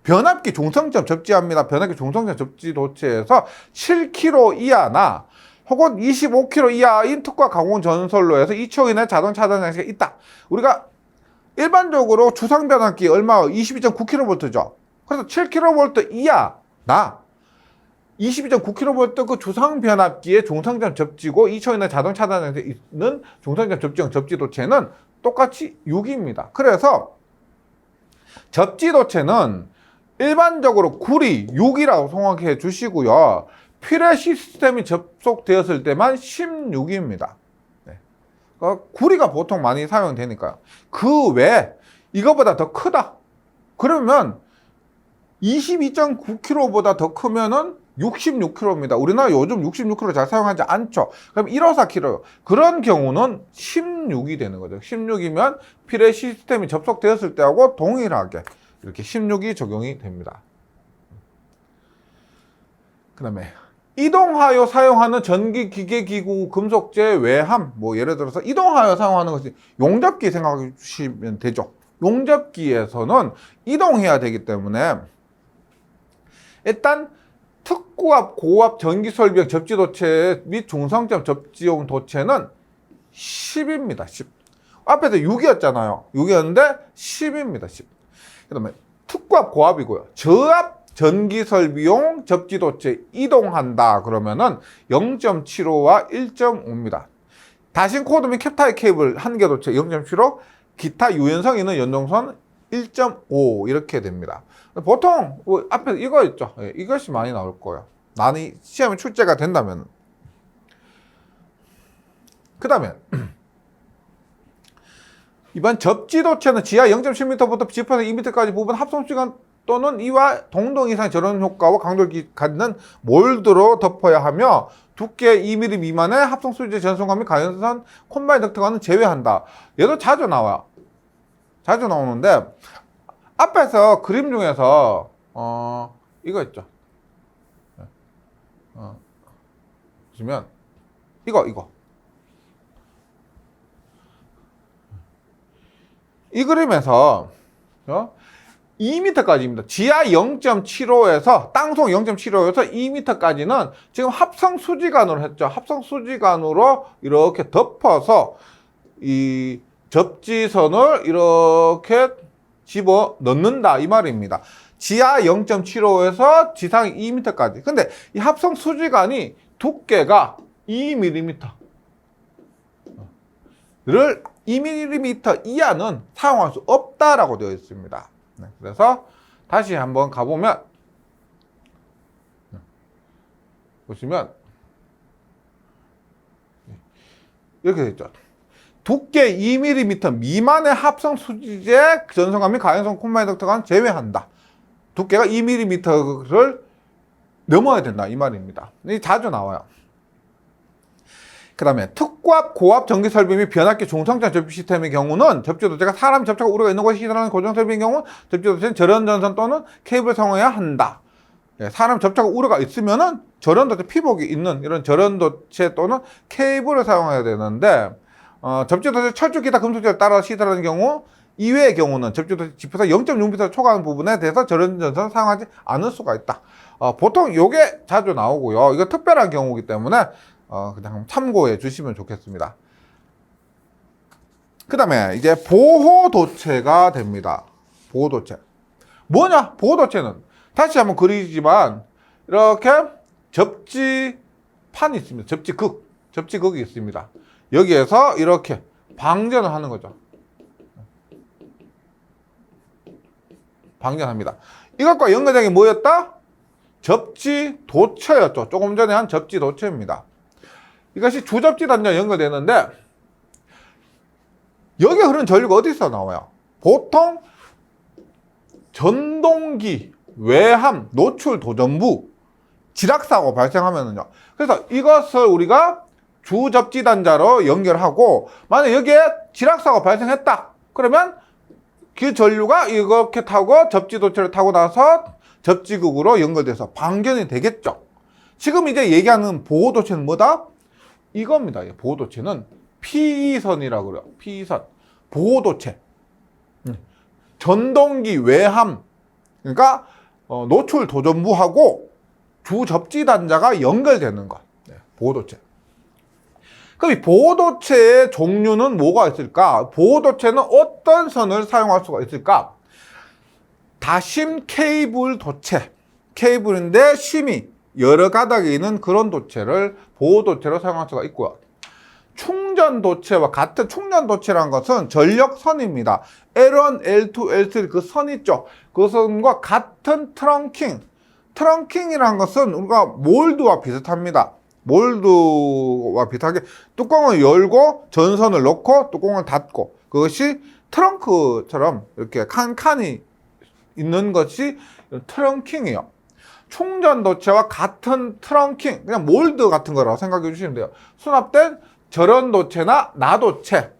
변압기 중성점 접지합니다. 변압기 중성점 접지 도체에서 7kg 이하나 혹은 25kg 이하인 특과 가공 전선로에서 2초 이내 자동 차단 장치가 있다. 우리가 일반적으로 주상 변압기 얼마? 22.9kV죠. 그래서 7kV 이하나 22.9kV 그 주상 변압기의 중성점 접지고 2초 이내 자동 차단 장치가 있는 중성점 접지용 접지 도체는 똑같이 6입니다. 그래서 접지 도체는 일반적으로 구리 6이라고 생각해 주시고요. 필해 시스템이 접속되었을 때만 16입니다. 네. 구리가 보통 많이 사용되니까요. 그 외에 이거보다 더 크다. 그러면 22.9kg보다 더 크면은 66kg입니다. 우리나라 요즘 66kg 잘 사용하지 않죠. 그럼 154kg. 그런 경우는 16이 되는 거죠. 16이면 피레 시스템이 접속되었을 때하고 동일하게 이렇게 16이 적용이 됩니다. 그 다음에 이동하여 사용하는 전기, 기계, 기구, 금속재, 외함. 뭐 예를 들어서 이동하여 사용하는 것이 용접기 생각해 주시면 되죠. 용접기에서는 이동해야 되기 때문에 일단 특구압, 고압 전기설비용 접지도체 및 중성점 접지용 도체는 10입니다. 10. 앞에서 6이었잖아요. 6이었는데 10입니다. 10. 그 다음에 특구압, 고압이고요. 저압 전기설비용 접지도체 이동한다 그러면은 0.75와 1.5입니다. 다신 코드 및 캡타입 케이블 한개 도체 0.75, 기타 유연성 있는 연동선 1.5 이렇게 됩니다. 보통 앞에 이거 있죠. 이것이 많이 나올 거예요. 많이 시험에 출제가 된다면. 그 다음에 이번 접지도체는 지하 0.7m부터 지표에서 2m까지 부분 합성시간 또는 이와 동등 이상의 절연 효과와 강도를 갖는 몰드로 덮어야 하며 두께 2mm 미만의 합성수지 전송감 및 가연선 콤바인 덕트관은 제외한다. 얘도 자주 나와요. 자주 나오는데 앞에서 그림 중에서 이거 있죠. 보시면 이거 이 그림에서 2m까지입니다. 지하 0.75에서 땅속 0.75에서 2m까지는 지금 합성 수지관으로 했죠. 합성 수지관으로 이렇게 덮어서 이 접지선을 이렇게 집어 넣는다 이 말입니다. 지하 0.75에서 지상 2m까지. 근데 이 합성 수지관이 두께가 2mm 를 2mm 이하는 사용할 수 없다라고 되어 있습니다. 네, 그래서 다시 한번 가보면 보시면 이렇게 되어 있죠. 두께 2mm 미만의 합성 수지재 전성감 및 가연성 콤바인 덕트관은 제외한다. 두께가 2mm를 넘어야 된다 이 말입니다. 이게 자주 나와요. 그 다음에 특고압, 고압 전기설비 및 변압기 중성장 접지 시스템의 경우는 접지도체가 사람 접촉 우려가 있는 곳에 시설하는 고정설비인 경우 접지도체는 절연전선 또는 케이블을 사용해야 한다. 사람 접촉 우려가 있으면은 절연도체 피복이 있는 이런 절연도체 또는 케이블을 사용해야 되는데 접지도체 철쭉 기타 금속재를 따라 시설하는 경우 이외의 경우는 접지도체 지표에서 0.6m 초과하는 부분에 대해서 절연전선을 사용하지 않을 수가 있다. 보통 요게 자주 나오고요. 이거 특별한 경우이기 때문에 그냥 참고해 주시면 좋겠습니다. 그 다음에 이제 보호도체가 됩니다. 보호도체. 뭐냐? 보호도체는 다시 한번 그리지만 이렇게 접지판이 있습니다. 접지극이 있습니다. 여기에서 이렇게 방전을 하는 거죠. 방전합니다. 이것과 연결된 게 뭐였다? 접지도체였죠. 조금 전에 한 접지도체입니다. 이것이 주접지 단자와 연결되는데 여기에 흐르는 전류가 어디서 나와요? 보통 전동기, 외함, 노출 도전부, 지락사고 발생하면은요. 그래서 이것을 우리가 주접지 단자로 연결하고 만약 여기에 지락사고 발생했다. 그러면 그 전류가 이렇게 타고 접지도체를 타고 나서 접지극으로 연결돼서 방전이 되겠죠. 지금 이제 얘기하는 보호도체는 뭐다? 이겁니다. 보호도체는 피선이라고 그래요. 피선. 보호도체. 전동기, 외함. 그러니까 노출 도전부하고 주접지 단자가 연결되는 것. 보호도체. 그럼 이 보호도체의 종류는 뭐가 있을까? 보호도체는 어떤 선을 사용할 수가 있을까? 다심 케이블 도체. 케이블인데 심이 여러 가닥이 있는 그런 도체를 보호도체로 사용할 수가 있고요. 충전도체와 같은 충전도체라는 것은 전력선입니다. L1, L2, L3 그 선 있죠. 그 선과 같은 트렁킹. 트렁킹이라는 것은 우리가 몰드와 비슷합니다. 몰드와 비슷하게 뚜껑을 열고 전선을 넣고 뚜껑을 닫고, 그것이 트렁크처럼 이렇게 칸칸이 있는 것이 트렁킹이에요. 충전 도체와 같은 트렁킹, 그냥 몰드 같은 거라고 생각해 주시면 돼요. 수납된 절연 도체나 나도체.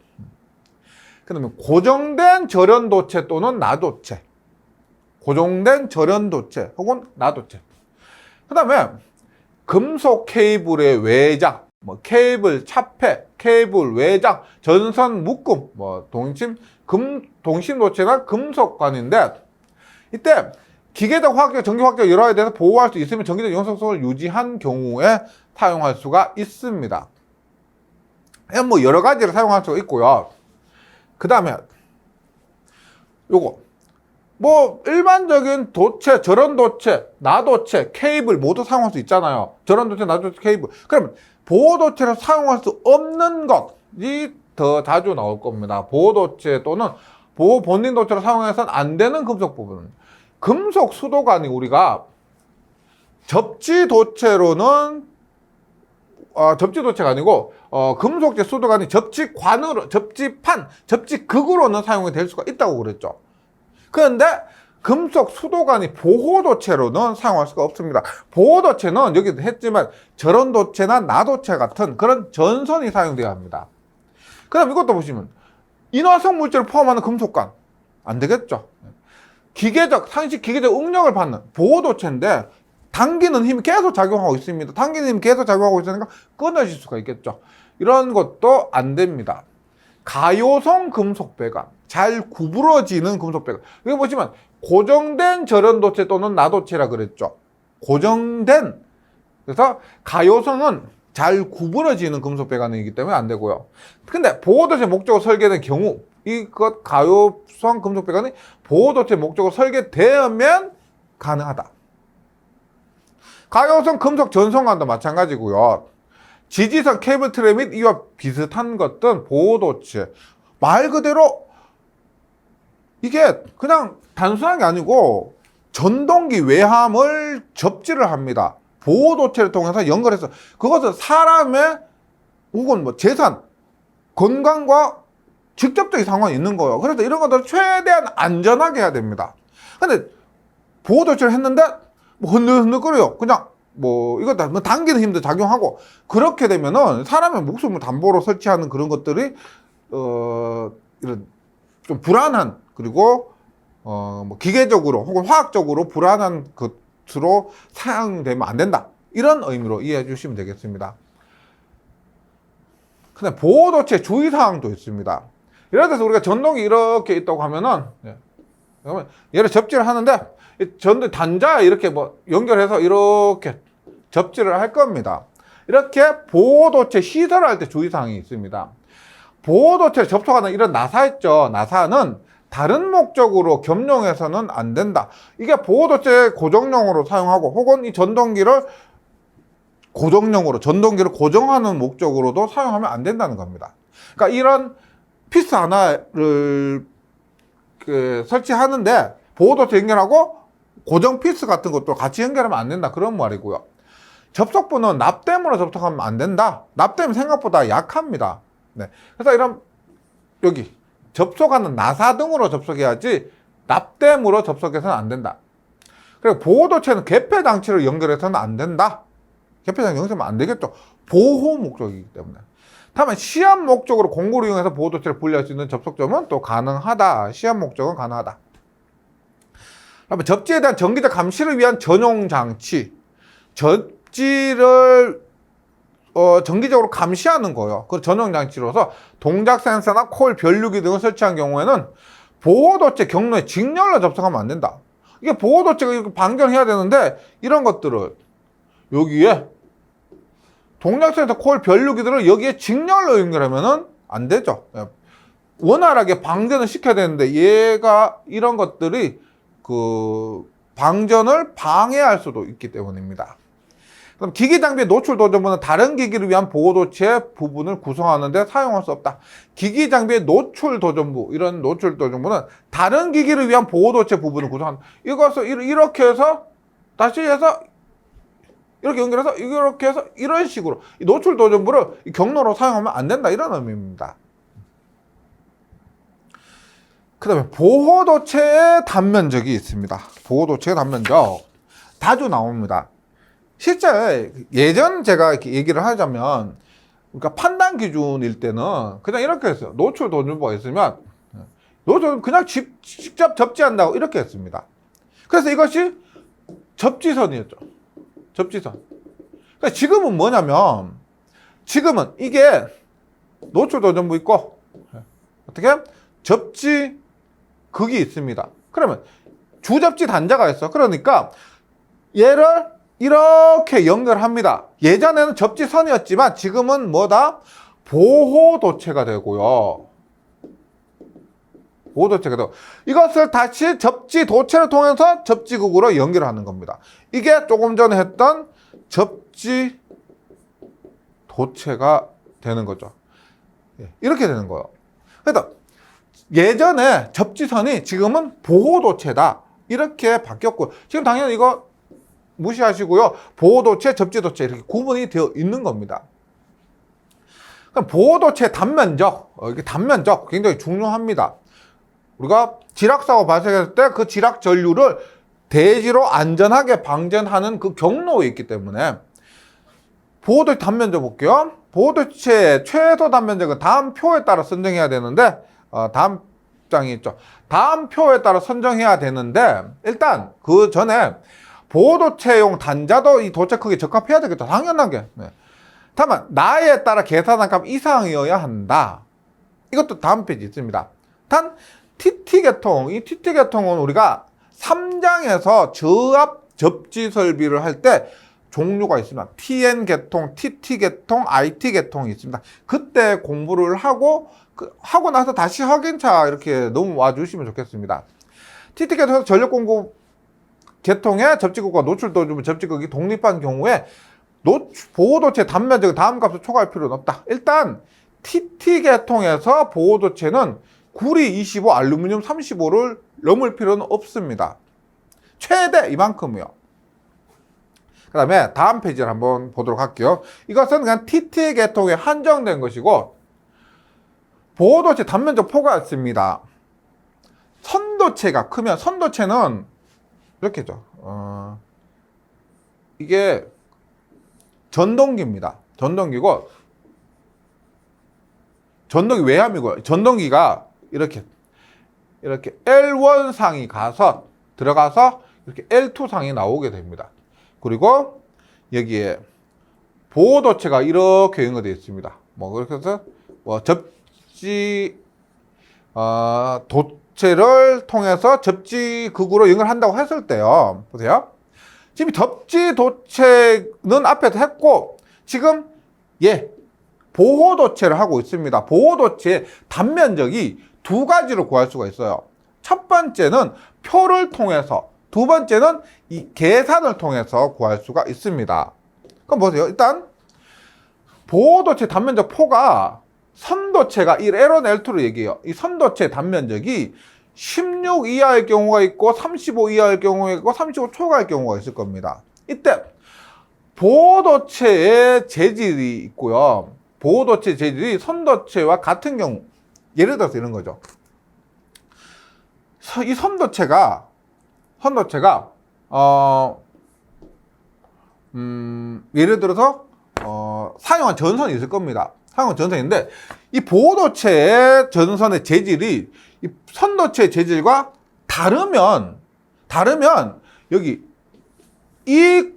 그다음에 고정된 절연 도체 또는 나도체. 고정된 절연 도체 혹은 나도체. 그다음에 금속 케이블의 외장, 뭐 케이블 차폐, 케이블 외장, 전선 묶음, 뭐 동심 도체나 금속관인데, 이때 기계적 화학적, 전기화학적 여러에 대해서 보호할 수 있으면 전기적 연속성을 유지한 경우에 사용할 수가 있습니다. 뭐 여러 가지를 사용할 수가 있고요. 그 다음에 요거 뭐 일반적인 도체, 절연 도체, 나도체, 케이블 모두 사용할 수 있잖아요. 절연 도체, 나도체, 케이블. 그럼 보호 도체를 사용할 수 없는 것이 더 자주 나올 겁니다. 보호 도체 또는 보호 본딩 도체를 사용해서는 안 되는 금속 부분. 금속 수도관이 우리가 접지 도체로는 접지 도체가 아니고 금속재 수도관이 접지관으로, 접지판, 접지극으로는 사용이 될 수가 있다고 그랬죠. 그런데 금속 수도관이 보호도체로는 사용할 수가 없습니다. 보호도체는 여기도 했지만 절연도체나 나도체 같은 그런 전선이 사용되어야 합니다. 그럼 이것도 보시면 인화성 물질을 포함하는 금속관 안 되겠죠. 상시 기계적 응력을 받는 보호도체인데 당기는 힘이 계속 작용하고 있습니다. 당기는 힘이 계속 작용하고 있으니까 끊어질 수가 있겠죠. 이런 것도 안 됩니다. 가요성 금속 배관, 잘 구부러지는 금속 배관. 여기 보시면 고정된 절연도체 또는 나도체라 그랬죠. 고정된. 그래서 가요성은 잘 구부러지는 금속 배관이기 때문에 안 되고요. 근데 보호도체 목적으로 설계된 경우 이것 가요성 금속 배관이 보호도체 목적으로 설계되면 가능하다. 가요성 금속 전선관도 마찬가지고요. 지지선 케이블 트레 및 이와 비슷한 것들은 보호도체. 말 그대로 이게 그냥 단순한 게 아니고 전동기 외함을 접지를 합니다. 보호도체를 통해서 연결해서 그것은 사람의 혹은 뭐 재산, 건강과 직접적인 상관이 있는 거예요. 그래서 이런 것들을 최대한 안전하게 해야 됩니다. 근데 보호도체를 했는데 뭐 흔들흔들거려요. 그냥 뭐 이거 다 뭐 당기는 힘도 작용하고 그렇게 되면은 사람의 목숨을 담보로 설치하는 그런 것들이 이런 좀 불안한 그리고 뭐 기계적으로 혹은 화학적으로 불안한 것으로 사용되면 안 된다. 이런 의미로 이해해 주시면 되겠습니다. 근데 보호도체 주의사항도 있습니다. 예를 들어서 우리가 전동이 이렇게 있다고 하면은 그러면 얘를 접지를 하는데 전동 단자 이렇게 뭐 연결해서 이렇게 접지를 할 겁니다. 이렇게 보호도체 시설할 때 주의사항이 있습니다. 보호도체 접촉하는 이런 나사 있죠. 나사는 다른 목적으로 겸용해서는 안 된다. 이게 보호도체 고정용으로 사용하고 혹은 이 전동기를 고정용으로 전동기를 고정하는 목적으로도 사용하면 안 된다는 겁니다. 그러니까 이런 피스 하나를 설치하는데 보호도체 연결하고 고정 피스 같은 것도 같이 연결하면 안 된다. 그런 말이고요. 접속부는 납땜으로 접촉하면 안 된다. 납땜이 생각보다 약합니다. 네. 그래서 이런 여기 접속하는 나사 등으로 접속해야지 납땜으로 접속해서는 안 된다. 그리고 보호도체는 개폐 장치를 연결해서는 안 된다. 개폐 장치 연결하면 안 되겠죠. 보호 목적이기 때문에. 다만 시험 목적으로 공구를 이용해서 보호도체를 분리할 수 있는 접속점은 또 가능하다. 시험 목적은 가능하다. 그다음에 접지에 대한 전기적 감시를 위한 전용 장치. 접지를 정기적으로 감시하는 거예요. 그 전용 장치로서 동작 센서나 코일 변류기 등을 설치한 경우에는 보호도체 경로에 직렬로 접속하면 안 된다. 이게 보호도체가 이렇게 방전해야 되는데 이런 것들을 여기에 동작 센서 코일 변류기들을 여기에 직렬로 연결하면은 안 되죠. 원활하게 방전을 시켜야 되는데 얘가 이런 것들이 그 방전을 방해할 수도 있기 때문입니다. 그럼 기기 장비의 노출 도전부는 다른 기기를 위한 보호도체 부분을 구성하는 데 사용할 수 없다. 기기 장비의 노출 도전부, 이런 노출 도전부는 다른 기기를 위한 보호도체 부분을 구성한다. 이것을 이렇게 해서 다시 해서 이렇게 연결해서 이렇게 해서 이런 식으로 이 노출 도전부를 경로로 사용하면 안 된다 이런 의미입니다. 그 다음에 보호도체의 단면적이 있습니다. 보호도체의 단면적 자주 나옵니다. 실제 예전 제가 이렇게 얘기를 하자면 그러니까 판단 기준일 때는 그냥 이렇게 했어요. 노출 도전부가 있으면 노출 그냥 직접 접지한다고 이렇게 했습니다. 그래서 이것이 접지선이었죠. 접지선. 그러니까 지금은 뭐냐면 지금은 이게 노출 도전부 있고 어떻게 접지 극이 있습니다. 그러면 주접지 단자가 있어. 그러니까 얘를 이렇게 연결합니다. 예전에는 접지선이었지만 지금은 뭐다? 보호도체가 되고요. 보호도체가 되고 이것을 다시 접지도체를 통해서 접지극으로 연결하는 겁니다. 이게 조금 전에 했던 접지도체가 되는 거죠. 이렇게 되는 거예요. 그래서 예전에 접지선이 지금은 보호도체다. 이렇게 바뀌었고 지금 당연히 이거 무시하시고요. 보호도체, 접지도체 이렇게 구분이 되어 있는 겁니다. 그럼 보호도체 단면적, 이게 단면적 굉장히 중요합니다. 우리가 지락사고 발생했을 때 그 지락 전류를 대지로 안전하게 방전하는 그 경로에 있기 때문에 보호도체 단면적 볼게요. 보호도체 최소 단면적은 다음 표에 따라 선정해야 되는데 다음 장이 있죠. 다음 표에 따라 선정해야 되는데 일단 그 전에 보호도체용 단자도 이 도체 크기에 적합해야 되겠죠. 당연하게. 네. 다만 나에 따라 계산한 값 이상이어야 한다. 이것도 다음 페이지 있습니다. 단 TT계통, 이 TT계통은 우리가 3장에서 저압 접지 설비를 할 때 종류가 있습니다. TN계통, TT계통, IT계통이 있습니다. 그때 공부를 하고 하고 나서 다시 확인차 이렇게 넘어와 주시면 좋겠습니다. TT계통에서 전력공급 계통의 접지극과 노출도전 접지극이 독립한 경우에 보호도체 단면적은 다음 값을 초과할 필요는 없다. 일단 TT계통에서 보호도체는 구리 25, 알루미늄 35를 넘을 필요는 없습니다. 최대 이만큼이요. 그 다음에 다음 페이지를 한번 보도록 할게요. 이것은 그냥 TT계통에 한정된 것이고 보호도체 단면적 포가 있습니다. 선도체가 크면 선도체는 이렇게죠. 이게 전동기입니다. 전동기고 전동기 외함이고요. 전동기가 이렇게 L1상이 들어가서 이렇게 L2상이 나오게 됩니다. 그리고 여기에 보호도체가 이렇게 연결되어 있습니다. 그렇게 해서 접지 도체를 통해서 접지극으로 연결한다고 했을 때요. 보세요. 지금 접지도체는 앞에서 했고 지금 보호도체를 하고 있습니다. 보호도체의 단면적이 두 가지로 구할 수가 있어요. 첫 번째는 표를 통해서, 두 번째는 이 계산을 통해서 구할 수가 있습니다. 그럼 보세요. 일단 보호도체 단면적 포가 선도체가 이 L1, L2로 얘기해요. 이 선도체 단면적이 16 이하의 경우가 있고 35 이하의 경우가 있고 35 초과의 경우가 있을 겁니다. 이때 보호도체의 재질이 있고요. 보호도체 재질이 선도체와 같은 경우, 예를 들어서 이런 거죠. 이 선도체가 예를 들어서 사용한 전선이 있을 겁니다. 사용한 전선인데 이 보호도체의 전선의 재질이 이 선도체의 재질과 다르면 여기 이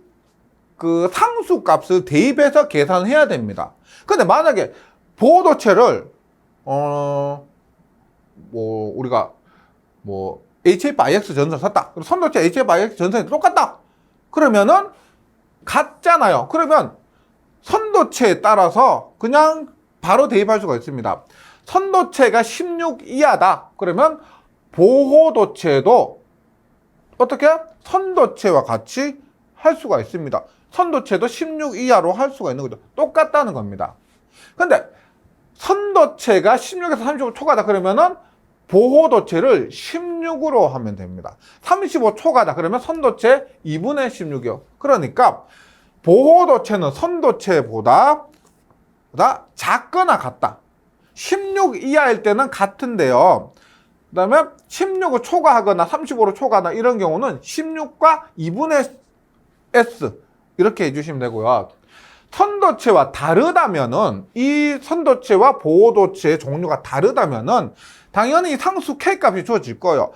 그 상수 값을 대입해서 계산해야 됩니다. 근데 만약에 보호도체를 우리가 HF-IX 전선 샀다. 그럼 선도체 HF-IX 전선이 똑같다. 그러면은 같잖아요. 그러면 선도체에 따라서 그냥 바로 대입할 수가 있습니다. 선도체가 16 이하다. 그러면 보호도체도 어떻게? 선도체와 같이 할 수가 있습니다. 선도체도 16 이하로 할 수가 있는 거죠. 똑같다는 겁니다. 근데 선도체가 16에서 35 초과다 그러면은 보호도체를 16으로 하면 됩니다. 35 초과다 그러면 선도체 2분의 16이요. 그러니까 보호도체는 선도체보다 작거나 같다. 16 이하일 때는 같은데요. 그 다음에 16을 초과하거나 35로 초과하거나 이런 경우는 16과 2분의 S 이렇게 해주시면 되고요. 선도체와 다르다면은, 이 선도체와 보호도체의 종류가 다르다면은 당연히 상수 K값이 주어질 거예요.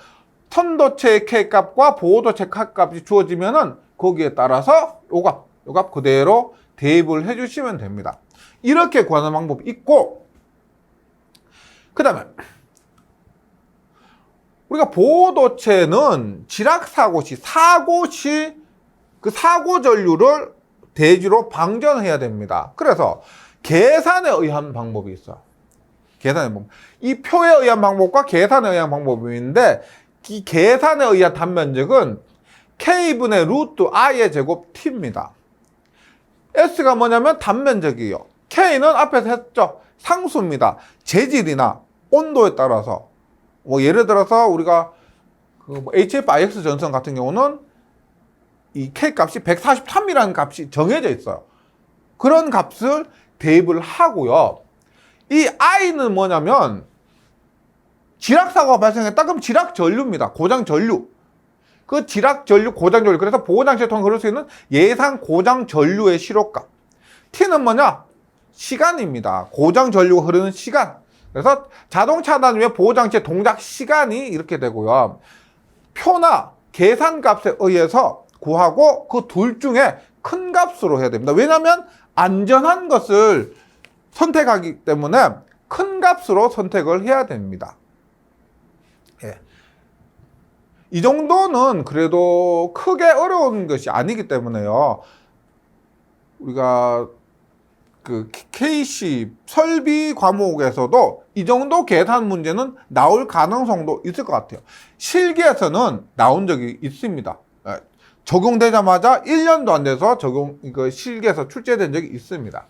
선도체의 K값과 보호도체 K값이 주어지면은 거기에 따라서 요값 그대로 대입을 해주시면 됩니다. 이렇게 구하는 방법이 있고, 그 다음에 우리가 보호도체는 지락사고 시 그 사고 전류를 대지로 방전해야 됩니다. 그래서 계산에 의한 방법이 있어요. 계산의 방법. 이 표에 의한 방법과 계산에 의한 방법이 있는데, 이 계산에 의한 단면적은 K분의 루트 I의 제곱 T입니다. S가 뭐냐면 단면적이에요. K는 앞에서 했죠. 상수입니다. 재질이나 온도에 따라서, 뭐 예를 들어서 우리가 그 HF-IX 전선 같은 경우는 이 K 값이 143이라는 값이 정해져 있어요. 그런 값을 대입을 하고요. 이 I는 뭐냐면 지락사고가 발생했다 그럼 지락 전류입니다. 고장 전류. 그 지락 전류, 고장 전류. 그래서 보호장치를 통해 흐를 수 있는 예상 고장 전류의 시로값. T는 뭐냐? 시간입니다. 고장 전류가 흐르는 시간. 그래서 자동차 단위의 보호장치의 동작 시간이 이렇게 되고요. 표나 계산값에 의해서 구하고 그 둘 중에 큰 값으로 해야 됩니다. 왜냐하면 안전한 것을 선택하기 때문에 큰 값으로 선택을 해야 됩니다. 예. 이 정도는 그래도 크게 어려운 것이 아니기 때문에요. 우리가 그 KC 설비 과목에서도 이 정도 계산 문제는 나올 가능성도 있을 것 같아요. 실기에서는 나온 적이 있습니다. 적용되자마자 1년도 안 돼서 실기에서 출제된 적이 있습니다.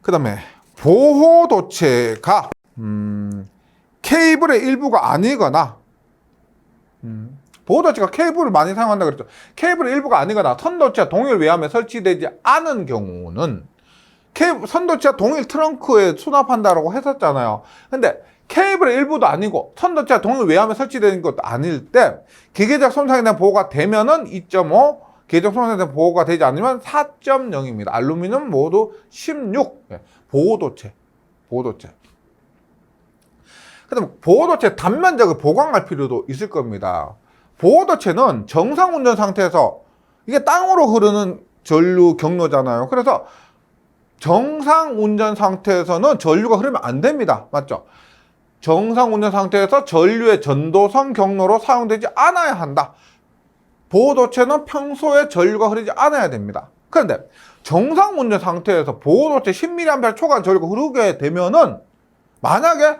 그 다음에 보호도체가 케이블의 일부가 아니거나, 보호도체가 케이블을 많이 사용한다 그랬죠. 케이블의 일부가 아니거나 선도체와 동일 외함에 설치되지 않은 경우는, 선도체와 동일 트렁크에 수납한다라고 했었잖아요. 근데 케이블의 일부도 아니고 선도체와 동일 외함에 설치되는 것도 아닐 때 기계적 손상에 대한 보호가 되면은 2.5, 기계적 손상에 대한 보호가 되지 않으면 4.0입니다. 알루미늄 모두 16. 보호도체. 그다음에 보호도체 단면적을 보강할 필요도 있을 겁니다. 보호도체는 정상 운전 상태에서, 이게 땅으로 흐르는 전류 경로잖아요. 그래서 정상 운전 상태에서는 전류가 흐르면 안 됩니다. 맞죠? 정상 운전 상태에서 전류의 전도선 경로로 사용되지 않아야 한다. 보호도체는 평소에 전류가 흐르지 않아야 됩니다. 그런데 정상 운전 상태에서 보호도체 10mA 초과한 전류가 흐르게 되면은, 만약에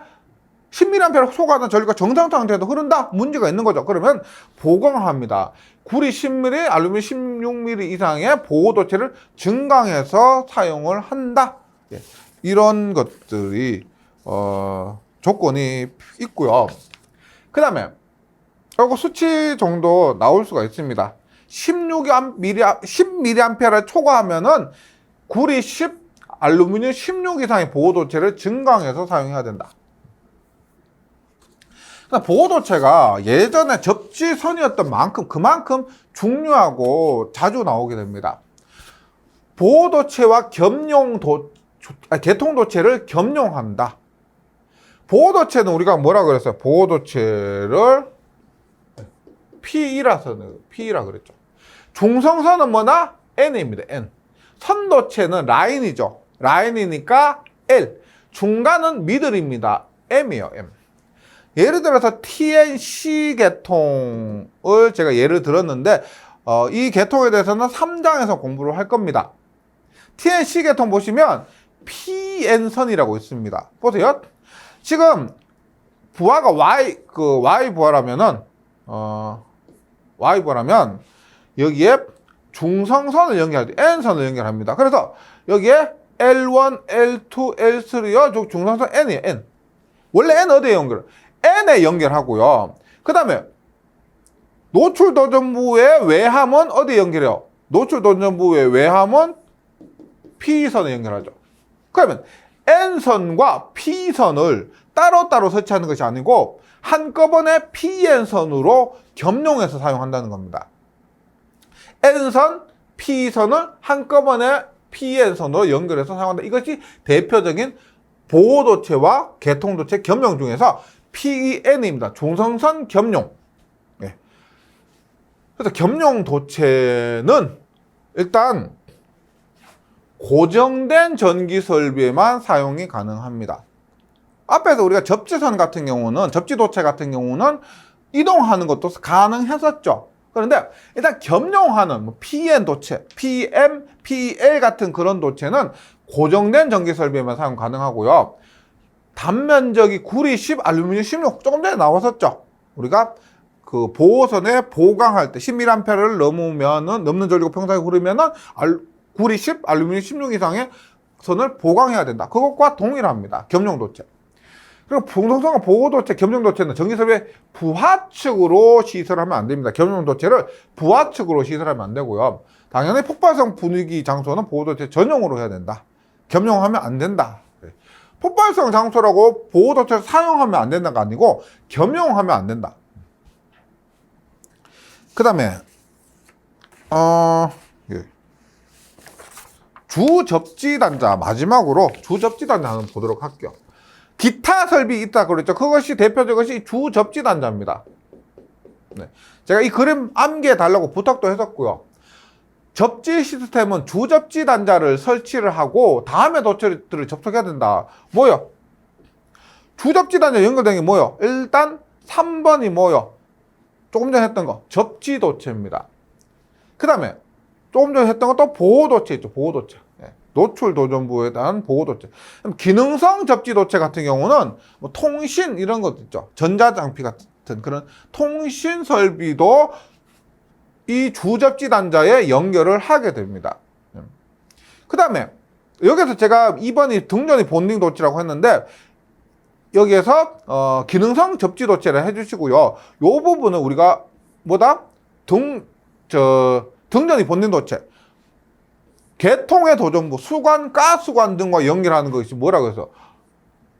10mA 초과하는 전류가 정상 상태에도 흐른다? 문제가 있는 거죠. 그러면 보강을 합니다. 구리 10mm, 알루미늄 16mm 이상의 보호도체를 증강해서 사용을 한다. 이런 것들이 조건이 있고요. 그 다음에 그리고 수치 정도 나올 수가 있습니다. 10mA를 초과하면은 구리 10, 알루미늄 16 이상의 보호도체를 증강해서 사용해야 된다. 보호도체가 예전에 접지선이었던 만큼 그만큼 중요하고 자주 나오게 됩니다. 보호도체와 개통도체를 겸용한다. 보호도체는 우리가 뭐라 그랬어요? 보호도체를 P이라 그랬죠. 중성선은 뭐나? N입니다. N. 선도체는 라인이죠. 라인이니까 L. 중간은 미들입니다. M이에요. M. 예를 들어서 TNC 계통을 제가 예를 들었는데, 이 계통에 대해서는 3장에서 공부를 할 겁니다. TNC 계통 보시면 PN선이라고 있습니다. 보세요. 지금 부하가 Y 부하라면은, Y 부하라면 여기에 중성선을 N선을 연결합니다. 그래서 여기에 L1, L2, L3요. 중성선 N이에요. N. 원래 N 어디에 연결해요? N에 연결하고요. 그 다음에 노출 도전부의 외함은 어디에 연결해요? 노출 도전부의 외함은 P선에 연결하죠. 그러면 N선과 P선을 따로따로 설치하는 것이 아니고 한꺼번에 PN선으로 겸용해서 사용한다는 겁니다. N선, P선을 한꺼번에 PN선으로 연결해서 사용한다. 이것이 대표적인 보호도체와 개통도체 겸용 중에서 PEN입니다. 중성선 겸용. 네. 그래서 겸용 도체는 일단 고정된 전기 설비에만 사용이 가능합니다. 앞에서 우리가 접지선 같은 경우는, 접지도체 같은 경우는 이동하는 것도 가능했었죠. 그런데 일단 겸용하는 PN 도체, PM, PL 같은 그런 도체는 고정된 전기 설비에만 사용 가능하고요. 단면적이 구리 10, 알루미늄 16 조금 전에 나왔었죠. 우리가 그 보호선에 보강할 때 10mA를 넘는 전류가 평상에 흐르면은 구리 10, 알루미늄 16 이상의 선을 보강해야 된다. 그것과 동일합니다. 겸용도체. 그리고 중성선 보호도체, 겸용도체는 전기설비의 부하측으로 시설하면 안 됩니다. 겸용도체를 부하측으로 시설하면 안 되고요. 당연히 폭발성 분위기 장소는 보호도체 전용으로 해야 된다. 겸용하면 안 된다. 폭발성 장소라고 보호도체를 사용하면 안 된다가 아니고 겸용하면 안 된다. 그 다음에 주접지단자, 마지막으로 주접지단자 한번 보도록 할게요. 기타 설비 있다 그랬죠. 그것이 대표적인 것이 주접지단자입니다. 네. 제가 이 그림 암기해 달라고 부탁도 했었고요. 접지 시스템은 주접지단자를 설치를 하고 다음에 도체들을 접속해야 된다. 뭐요? 주접지단자 연결된 게 뭐요? 일단 3번이 뭐요? 조금 전에 했던 거 접지도체입니다. 그 다음에 조금 전에 했던 것도 보호도체 있죠. 보호도체. 노출 도전부에 대한 보호도체. 기능성 접지도체 같은 경우는 뭐 통신 이런 것도 있죠. 전자장피 같은 그런 통신 설비도 이 주접지 단자에 연결을 하게 됩니다. 그 다음에 여기서 제가 2번이 등전이 본딩 도체라고 했는데 여기에서 기능성 접지 도체를 해주시고요. 요 부분은 우리가 뭐다? 등전이 본딩 도체. 개통의 도전부, 수관, 가수관 등과 연결하는 것이 뭐라고 해서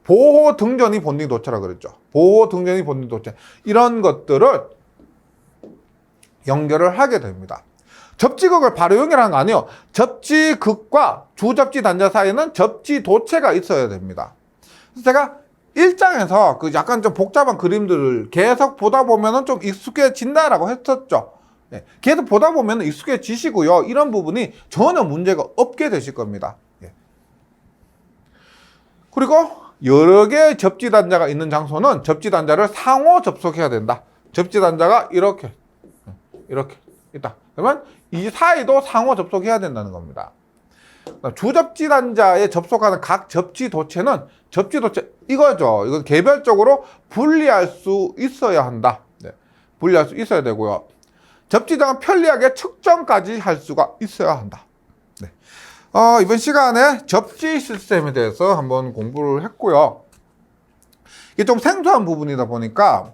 보호 등전이 본딩 도체라고 그랬죠. 보호 등전이 본딩 도체. 이런 것들을 연결을 하게 됩니다. 접지극을 바로 연결하는 거 아니에요. 접지극과 주접지 단자 사이에는 접지 도체가 있어야 됩니다. 그래서 제가 1장에서 그 약간 좀 복잡한 그림들을 계속 보다 보면은 좀 익숙해진다라고 했었죠. 네, 계속 보다 보면 익숙해지시고요. 이런 부분이 전혀 문제가 없게 되실 겁니다. 예. 그리고 여러 개의 접지단자가 있는 장소는 접지단자를 상호 접속해야 된다. 접지단자가 이렇게 있다. 그러면 이 사이도 상호 접속해야 된다는 겁니다. 주접지단자에 접속하는 각 접지도체는 접지도체 이거죠. 이건 개별적으로 분리할 수 있어야 한다. 네, 분리할 수 있어야 되고요. 접지장은 편리하게 측정까지 할 수가 있어야 한다. 네. 이번 시간에 접지 시스템에 대해서 한번 공부를 했고요. 이게 좀 생소한 부분이다 보니까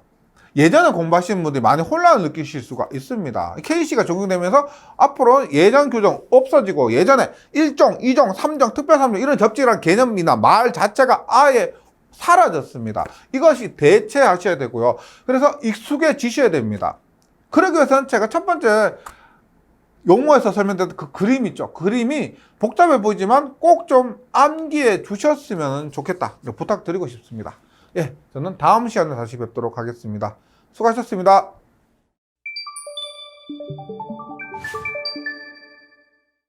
예전에 공부하시는 분들이 많이 혼란을 느끼실 수가 있습니다. KC가 적용되면서 앞으로 예전 규정 없어지고 예전에 1종, 2종, 3종, 특별 3종 이런 접지라는 개념이나 말 자체가 아예 사라졌습니다. 이것이 대체하셔야 되고요. 그래서 익숙해지셔야 됩니다. 그러기 위해서는 제가 첫 번째 용어에서 설명드렸던 그 그림 있죠. 그림이 복잡해 보이지만 꼭 좀 암기해 주셨으면 좋겠다. 부탁드리고 싶습니다. 예, 저는 다음 시간에 다시 뵙도록 하겠습니다. 수고하셨습니다.